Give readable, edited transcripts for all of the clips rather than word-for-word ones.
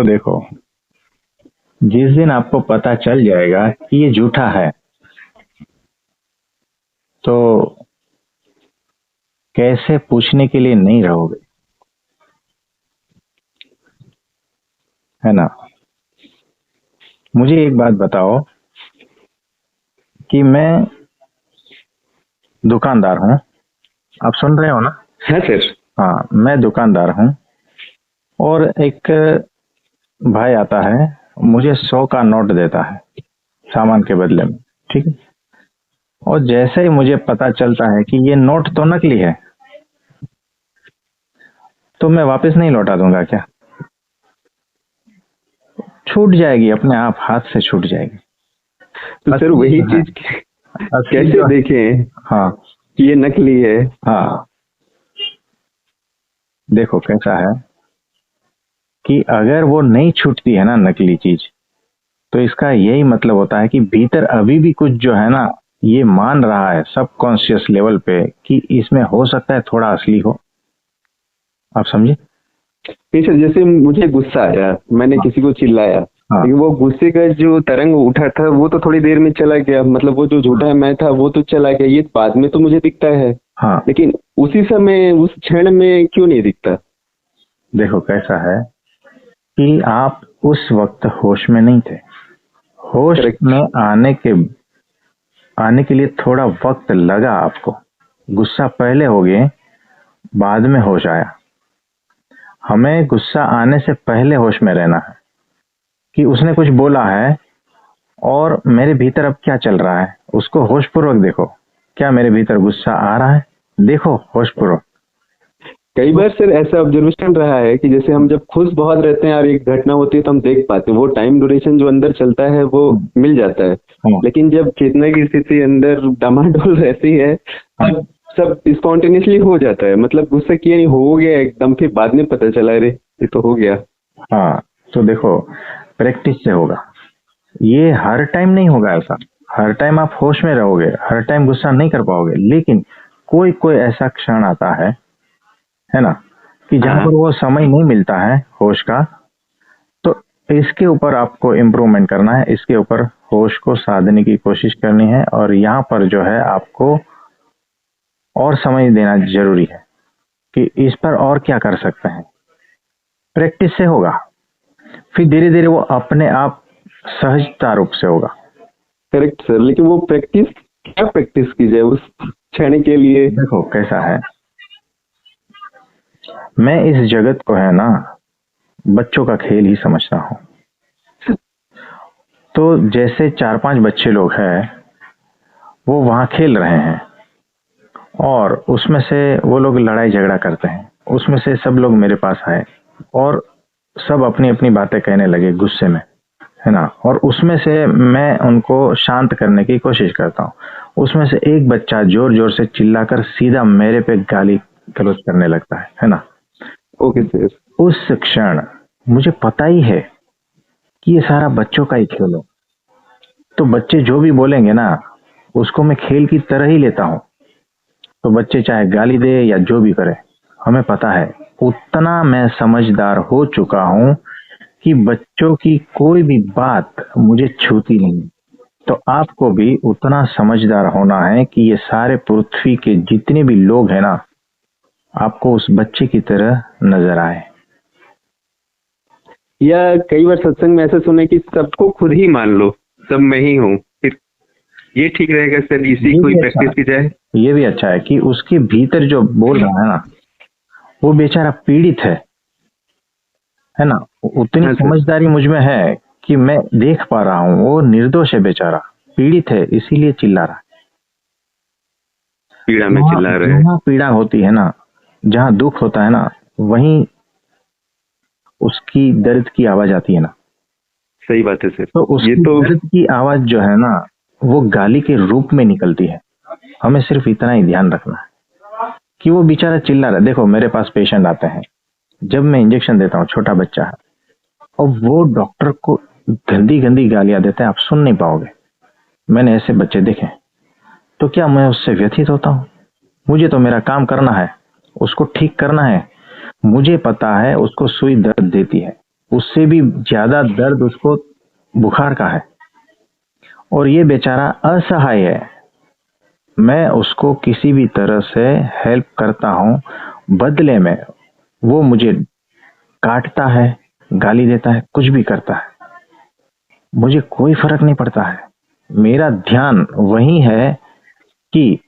तो देखो, जिस दिन आपको पता चल जाएगा कि ये झूठा है, तो कैसे पूछने के लिए नहीं रहोगे, है ना। मुझे एक बात बताओ कि मैं दुकानदार हूँ, आप सुन रहे हो ना। है सर। हाँ, मैं दुकानदार हूँ और एक भाई आता है, मुझे 100 का नोट देता है सामान के बदले में, ठीक है। और जैसे ही मुझे पता चलता है कि ये नोट तो नकली है, तो मैं वापस नहीं लौटा दूंगा क्या? छूट जाएगी, अपने आप हाथ से छूट जाएगी। तो सर असली वही जो है, चीज असली कैसे जो, देखें हाँ कि ये नकली है? हाँ, देखो कैसा है कि अगर वो नहीं छूटती है ना नकली चीज, तो इसका यही मतलब होता है कि भीतर अभी भी कुछ जो है ना, ये मान रहा है सबकॉन्शियस लेवल पे कि इसमें हो सकता है थोड़ा असली हो। आप समझे? नहीं सर, जैसे मुझे गुस्सा आया, मैंने हाँ किसी को चिल्लाया, हाँ लेकिन वो गुस्से का जो तरंग उठा था वो तो थोड़ी देर में चला गया, मतलब वो जो झूठा मैं था वो तो चला गया, ये बाद में तो मुझे दिखता है, हाँ। लेकिन उसी समय उस क्षण में क्यों नहीं दिखता? देखो कैसा है कि आप उस वक्त होश में नहीं थे। होश करेक्ट। में आने के लिए थोड़ा वक्त लगा आपको। गुस्सा पहले हो गए, बाद में होश आया। हमें गुस्सा आने से पहले होश में रहना है कि उसने कुछ बोला है और मेरे भीतर अब क्या चल रहा है, उसको होशपूर्वक देखो। क्या मेरे भीतर गुस्सा आ रहा है? देखो होशपूर्वक। कई बार सर ऐसा ऑब्जर्वेशन रहा है कि जैसे हम जब खुश बहुत रहते हैं और एक घटना होती है तो हम देख पाते हैं, वो टाइम ड्यूरेशन जो अंदर चलता है वो मिल जाता है, हाँ लेकिन जब चेतना की स्थिति अंदर डामाडोल रहती है हाँ तब सब स्पॉन्टेनियसली हो जाता है, मतलब गुस्सा किया नहीं, हो गया एकदम, फिर बाद में पता चला अरे ये तो हो गया। हाँ। तो देखो, प्रैक्टिस से होगा। ये हर टाइम नहीं होगा ऐसा। हर टाइम आप होश में रहोगे, हर टाइम गुस्सा नहीं कर पाओगे, लेकिन कोई कोई ऐसा क्षण आता है ना, कि जहां हाँ। पर वो समय नहीं मिलता है होश का। तो इसके ऊपर आपको इम्प्रूवमेंट करना है, इसके ऊपर होश को साधने की कोशिश करनी है, और यहाँ पर जो है आपको और समय देना जरूरी है कि इस पर और क्या कर सकते हैं। प्रैक्टिस से होगा, फिर धीरे धीरे वो अपने आप सहजता रूप से होगा। करेक्ट सर, लेकिन वो प्रैक्टिस, क्या प्रैक्टिस की जाए उस क्षण के लिए? देखो कैसा है, मैं इस जगत को है ना बच्चों का खेल ही समझता हूँ। तो जैसे 4-5 बच्चे लोग हैं, वो वहाँ खेल रहे हैं और उसमें से वो लोग लड़ाई झगड़ा करते हैं, उसमें से सब लोग मेरे पास आए और सब अपनी अपनी बातें कहने लगे गुस्से में, है ना। और उसमें से मैं उनको शांत करने की कोशिश करता हूँ। उसमें से एक बच्चा जोर जोर से चिल्लाकर सीधा मेरे पे गाली गलौज करने लगता है ना। Okay sir. उस क्षण मुझे पता ही है कि ये सारा बच्चों का ही खेल है, तो बच्चे जो भी बोलेंगे ना, उसको मैं खेल की तरह ही लेता हूँ। तो बच्चे चाहे गाली दे या जो भी करे, हमें पता है, उतना मैं समझदार हो चुका हूँ कि बच्चों की कोई भी बात मुझे छूती नहीं। तो आपको भी उतना समझदार होना है कि ये सारे पृथ्वी के जितने भी लोग हैं ना, आपको उस बच्चे की तरह नजर आए। या कई बार सत्संग में ऐसा सुना है कि सबको खुद ही मान लो, सब मैं ही हूँ, फिर ये ठीक रहेगा सर, इसी ये कोई भी अच्छा प्रैक्टिस की जाए? है, ये भी अच्छा है कि उसके भीतर जो बोल रहा है ना, वो बेचारा पीड़ित है ना। उतनी हाँ सर। समझदारी मुझ में है कि मैं देख पा रहा हूँ वो निर्दोष है, बेचारा पीड़ित है, इसीलिए चिल्ला रहा पीड़ा है। में जहाँ चिल्ला रहे हैं। जहाँ पीड़ा होती है ना, जहाँ दुख होता है ना, वहीं उसकी दर्द की आवाज आती है ना। सही बात है सर। तो ये उसकी तो दर्द की आवाज जो है ना, वो गाली के रूप में निकलती है। हमें सिर्फ इतना ही ध्यान रखना है कि वो बेचारा चिल्ला रहा है। देखो मेरे पास पेशेंट आते हैं, जब मैं इंजेक्शन देता हूँ, छोटा बच्चा है, और वो डॉक्टर को गंदी गंदी गालियां देते हैं, आप सुन नहीं पाओगे। मैंने ऐसे बच्चे देखे। तो क्या मैं उससे व्यथित होता हूँ? मुझे तो मेरा काम करना है, उसको ठीक करना है। मुझे पता है उसको सुई दर्द देती है, उससे भी ज्यादा दर्द उसको बुखार का है, और ये बेचारा असहाय है। मैं उसको किसी भी तरह से हेल्प करता हूँ, बदले में वो मुझे काटता है, गाली देता है, कुछ भी करता है। मुझे कोई फर्क नहीं पड़ता है। मेरा ध्यान वही है कि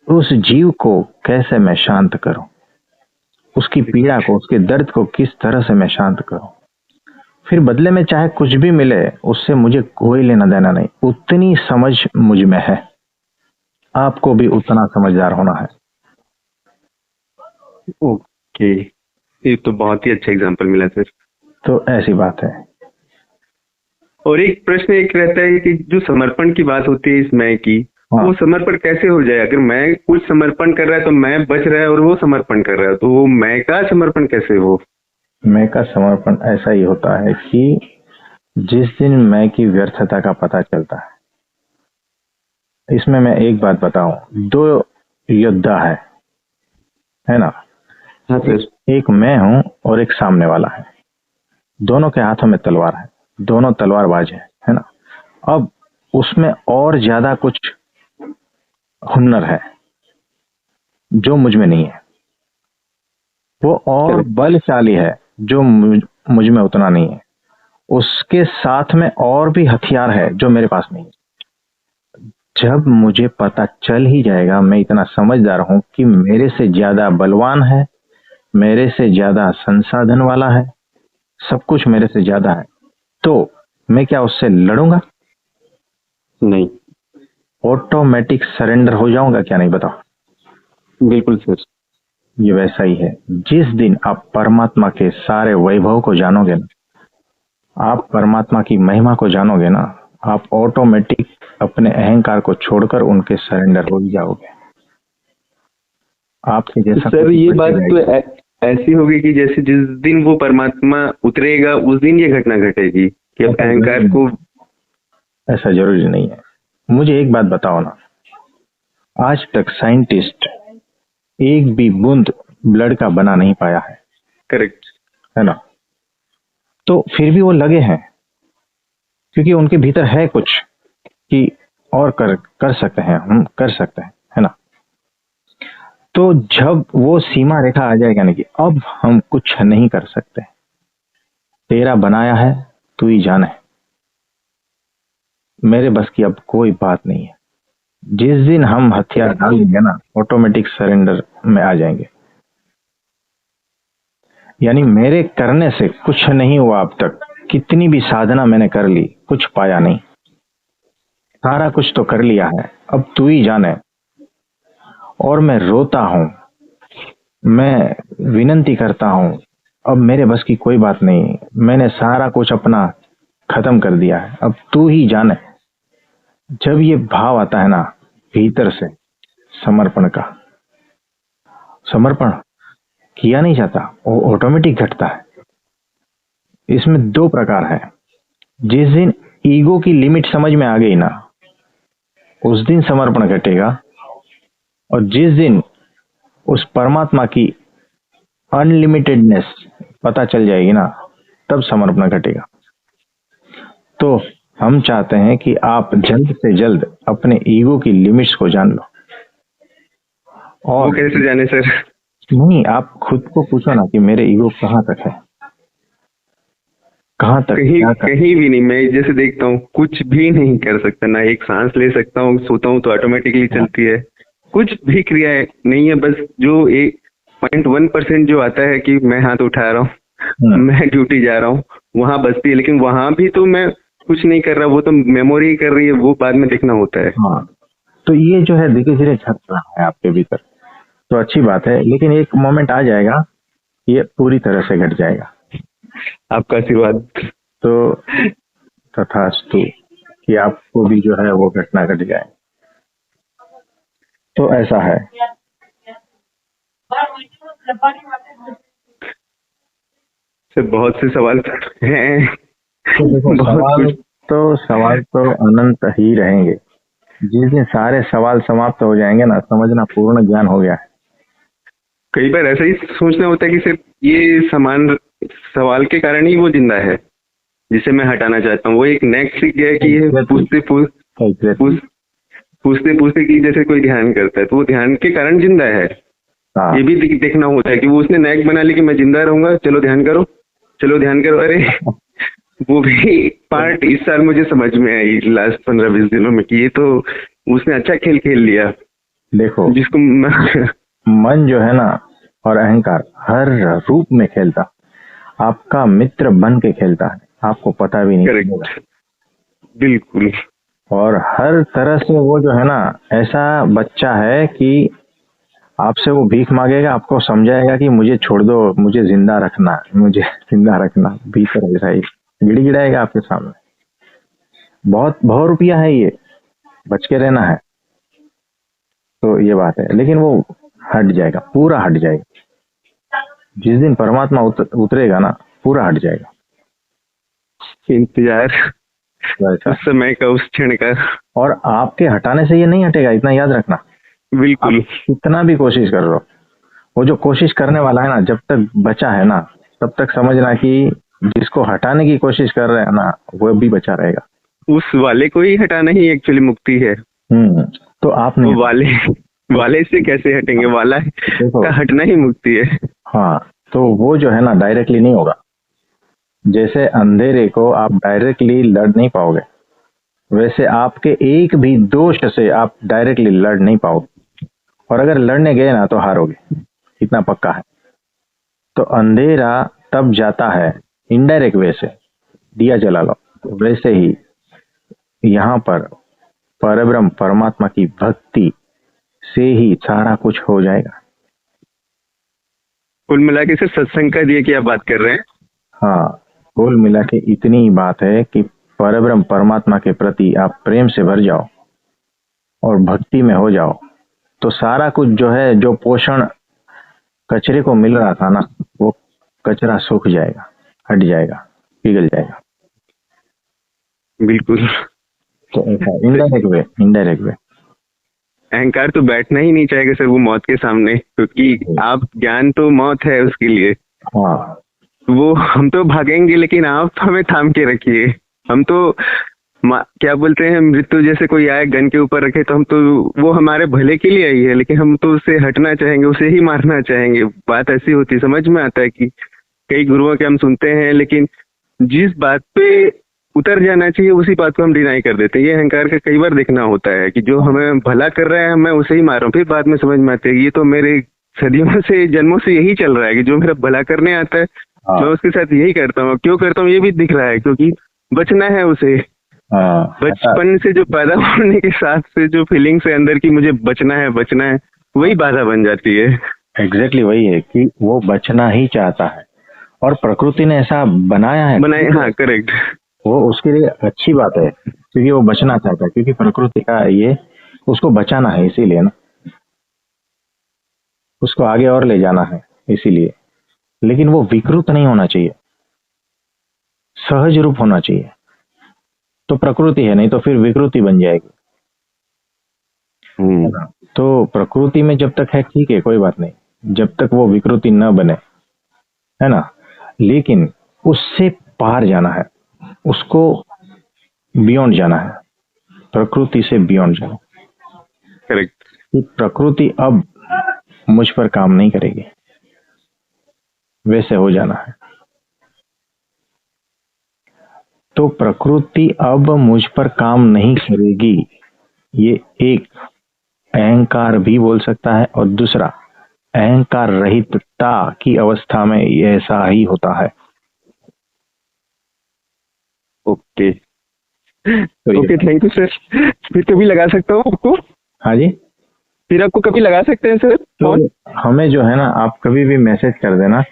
उस जीव को कैसे मैं शांत करूं, उसकी पीड़ा को, उसके दर्द को किस तरह से मैं शांत करूं। फिर बदले में चाहे कुछ भी मिले, उससे मुझे कोई लेना देना नहीं। उतनी समझ मुझ में है, आपको भी उतना समझदार होना है। ओके, ये तो बहुत ही अच्छा एग्जांपल मिला सर। तो ऐसी बात है। और एक प्रश्न एक रहता है कि जो समर्पण की बात होती है इस मैं की, हाँ। वो समर्पण कैसे हो जाए? अगर मैं कुछ समर्पण कर रहा है तो मैं बच रहा है और वो समर्पण कर रहा है, तो वो मैं का समर्पण कैसे हो? मैं का समर्पण ऐसा ही होता है कि जिस दिन मैं की व्यर्थता का पता चलता है, इसमें मैं एक बात बताऊं, दो योद्धा है ना। हाँ सर। एक मैं हूं और एक सामने वाला है। दोनों के हाथों में तलवार है, दोनों तलवारबाज है ना। अब उसमें और ज्यादा कुछ हुनर है जो मुझ में नहीं है। वो और बलशाली है जो मुझ में उतना नहीं है। उसके साथ में और भी हथियार है जो मेरे पास नहीं है। जब मुझे पता चल ही जाएगा, मैं इतना समझदार हूं कि मेरे से ज्यादा बलवान है, मेरे से ज्यादा संसाधन वाला है, सब कुछ मेरे से ज्यादा है, तो मैं क्या उससे लड़ूंगा? नहीं। ऑटोमेटिक सरेंडर हो जाऊंगा, क्या नहीं बताओ। बिल्कुल सर। ये वैसा ही है। जिस दिन आप परमात्मा के सारे वैभव को जानोगे ना, आप परमात्मा की महिमा को जानोगे ना, आप ऑटोमेटिक अपने अहंकार को छोड़कर उनके सरेंडर हो ही जाओगे। आपके जैसा सर कोई ये बात बचेगा ही तो नहीं। ऐसी होगी कि जैसे जिस दिन वो परमात्मा उतरेगा उस दिन ये घटना घटेगी कि अब ऐसा अहंकार जरूरी को। नहीं, ऐसा जरूरी नहीं है। मुझे एक बात बताओ ना, आज तक साइंटिस्ट एक भी बूंद ब्लड का बना नहीं पाया है, करेक्ट। है ना। तो फिर भी वो लगे हैं, क्योंकि उनके भीतर है कुछ कि और कर सकते हैं, हम कर सकते हैं, है ना। तो जब वो सीमा रेखा आ जाएगा ना कि अब हम कुछ नहीं कर सकते, तेरा बनाया है, तू ही जाने, मेरे बस की अब कोई बात नहीं है, जिस दिन हम हथियार डाल देंगे ना, ऑटोमेटिक सरेंडर में आ जाएंगे। यानी मेरे करने से कुछ नहीं हुआ अब तक, कितनी भी साधना मैंने कर ली, कुछ पाया नहीं। सारा कुछ तो कर लिया है, अब तू ही जाने। और मैं रोता हूँ, मैं विनती करता हूँ, अब मेरे बस की कोई बात नहीं, मैंने सारा कुछ अपना खत्म कर दिया है, अब तू ही जाने। जब ये भाव आता है ना भीतर से, समर्पण का, समर्पण किया नहीं जाता, वो ऑटोमेटिक घटता है। इसमें दो प्रकार है। जिस दिन ईगो की लिमिट समझ में आ गई ना, उस दिन समर्पण घटेगा। और जिस दिन उस परमात्मा की अनलिमिटेडनेस पता चल जाएगी ना, तब समर्पण घटेगा। तो हम चाहते हैं कि आप जल्द से जल्द अपने ईगो की लिमिट्स को जान लो। वो और कैसे जाने सर? नहीं, आप खुद को पूछो ना कि मेरे ईगो कहाँ तक है, कहाँ तक, कहीं क्या कर। कहीं भी नहीं। मैं जैसे देखता हूँ कुछ भी नहीं कर सकता, ना एक सांस ले सकता हूँ, सोता हूँ तो ऑटोमेटिकली चलती है, कुछ भी क्रिया नहीं है। बस जो 1.1% जो आता है कि मैं हाथ उठा रहा हूँ, मैं ड्यूटी जा रहा हूँ, वहां बचती है। लेकिन वहां भी तो मैं कुछ नहीं कर रहा, वो तो मेमोरी कर रही है, वो बाद में देखना होता है। हाँ, तो ये जो है धीरे धीरे घट रहा है आपके भीतर, तो अच्छी बात है। लेकिन एक मोमेंट आ जाएगा, ये पूरी तरह से घट जाएगा। आपका आशीर्वाद। तो तथास्तु, कि आपको भी जो है वो घटना घट जाए। तो ऐसा है। सर बहुत से सवाल हैं। तो देखो, बहुत कुछ। सवाल तो अनंत ही रहेंगे। जिस दिन सारे सवाल समाप्त हो जाएंगे ना, समझना पूर्ण ज्ञान हो गया है। कई बार ऐसा ही सोचना होता है कि सिर्फ ये सामान सवाल के कारण ही वो जिंदा है जिसे मैं हटाना चाहता हूँ। वो एक नेक सी है कि ये एग्जैक्टली। पूछते पूछते कि जैसे कोई ध्यान करता है तो वो ध्यान के कारण जिंदा है। हाँ ये भी देखना होता है कि वो उसने नेक बना ली कि मैं जिंदा रहूंगा, चलो ध्यान करो, चलो ध्यान करो। अरे वो भी पार्ट इस साल मुझे समझ में आई लास्ट 15-20 दिनों में कि ये तो उसने अच्छा खेल खेल लिया देखो, जिसको मन जो है ना और अहंकार हर रूप में खेलता, आपका मित्र बन के खेलता है, आपको पता भी नहीं करेक्ट, चलेगा। बिल्कुल। और हर तरह से वो जो है ना ऐसा बच्चा है कि आपसे वो भीख मांगेगा, आपको समझाएगा कि मुझे छोड़ दो, मुझे जिंदा रखना, मुझे जिंदा रखना, भीतर ऐसा ही गिड़गिड़ाएगा आपके सामने। बहुत बहुत रुपया है ये, बच के रहना है। तो ये बात है, लेकिन वो हट जाएगा, पूरा हट जाएगा। जिस दिन परमात्मा उतरेगा ना, पूरा हट जाएगा। इंतजार वैसा। उस समय का, उस क्षण का। और आपके हटाने से ये नहीं हटेगा, इतना याद रखना। आप बिल्कुल। कितना भी कोशिश कर लो, वो जो कोशिश करने वाला है ना, जब तक बचा है ना, तब तक समझना कि जिसको हटाने की कोशिश कर रहे हैं ना, वो भी बचा रहेगा। उस वाले को ही हटाना ही एक्चुअली मुक्ति है। तो आप वो नहीं वाले वाले से कैसे हटेंगे? वाला देखो। का हटना ही मुक्ति है। हाँ, तो वो जो है ना डायरेक्टली नहीं होगा। जैसे अंधेरे को आप डायरेक्टली लड़ नहीं पाओगे, वैसे आपके एक भी दोष से आप डायरेक्टली लड़ नहीं पाओगे। और अगर लड़ने गए ना तो हारोगे, इतना पक्का है। तो अंधेरा तब जाता है इनडायरेक्ट वे से, दिया जला लो। वैसे ही यहाँ पर परब्रह्म परमात्मा की भक्ति से ही सारा कुछ हो जाएगा। कुल मिला के सिर्फ सत्संग का दिए की आप बात कर रहे हैं। हाँ, कुल मिला के इतनी ही बात है कि परब्रह्म परमात्मा के प्रति आप प्रेम से भर जाओ और भक्ति में हो जाओ, तो सारा कुछ जो है, जो पोषण कचरे को मिल रहा था ना, वो कचरा सूख जाएगा, हट जाएगा, पिघल जाएगा। बिल्कुल। तो ऐसा इनडायरेक्ट वे, इनडायरेक्ट वे। अहंकार तो बैठना ही नहीं चाहेगा सर वो मौत के सामने, क्योंकि आप ज्ञान तो मौत है उसके लिए। हाँ, वो हम तो भागेंगे लेकिन आप हमें थाम के रखिए। हम तो क्या बोलते हैं, मृत्यु जैसे कोई आए गन के ऊपर रखे तो हम तो, वो हमारे भले के लिए आई है लेकिन हम तो उससे हटना चाहेंगे, उसे ही मारना चाहेंगे। बात ऐसी होती, समझ में आता है कि कई गुरुओं के हम सुनते हैं लेकिन जिस बात पे उतर जाना चाहिए उसी बात को हम डिनाई कर देते हैं। ये अहंकार का कई बार देखना होता है कि जो हमें भला कर रहा है मैं उसे ही मार रहा हूँ। फिर बाद में समझ में आता है ये तो मेरे सदियों से, जन्मों से यही चल रहा है कि जो मेरा भला करने आता है मैं उसके साथ यही करता हूँ। क्यों करता हूँ ये भी दिख रहा है, क्योंकि बचना है उसे। बचपन से जो पैदा होने के साथ से जो फीलिंग्स है अंदर की, मुझे बचना है बचना है, वही बाधा बन जाती है। एग्जैक्टली वही है कि वो बचना ही चाहता है और प्रकृति ने ऐसा बनाया है, बनाए। हाँ, करेक्ट। वो उसके लिए अच्छी बात है क्योंकि वो बचना चाहता है, क्योंकि प्रकृति का ये उसको बचाना है, इसीलिए ना, उसको आगे और ले जाना है इसीलिए। लेकिन वो विकृत नहीं होना चाहिए, सहज रूप होना चाहिए। तो प्रकृति है, नहीं तो फिर विकृति बन जाएगी। तो प्रकृति में जब तक है ठीक है, कोई बात नहीं, जब तक वो विकृति न बने, है ना। लेकिन उससे पार जाना है, उसको बियॉन्ड जाना है, प्रकृति से बियॉन्ड जाना। करेक्ट। प्रकृति अब मुझ पर काम नहीं करेगी, वैसे हो जाना है। तो प्रकृति अब मुझ पर काम नहीं करेगी, ये एक अहंकार भी बोल सकता है। और दूसरा, अहंकार रहितता की अवस्था में ये ऐसा ही होता है। ओके तो ओके, थैंक यू सर। फिर कभी लगा सकता हूँ आपको? हाँ जी, फिर आपको कभी लगा सकते हैं सर? तो हमें जो है ना, आप कभी भी मैसेज कर देना।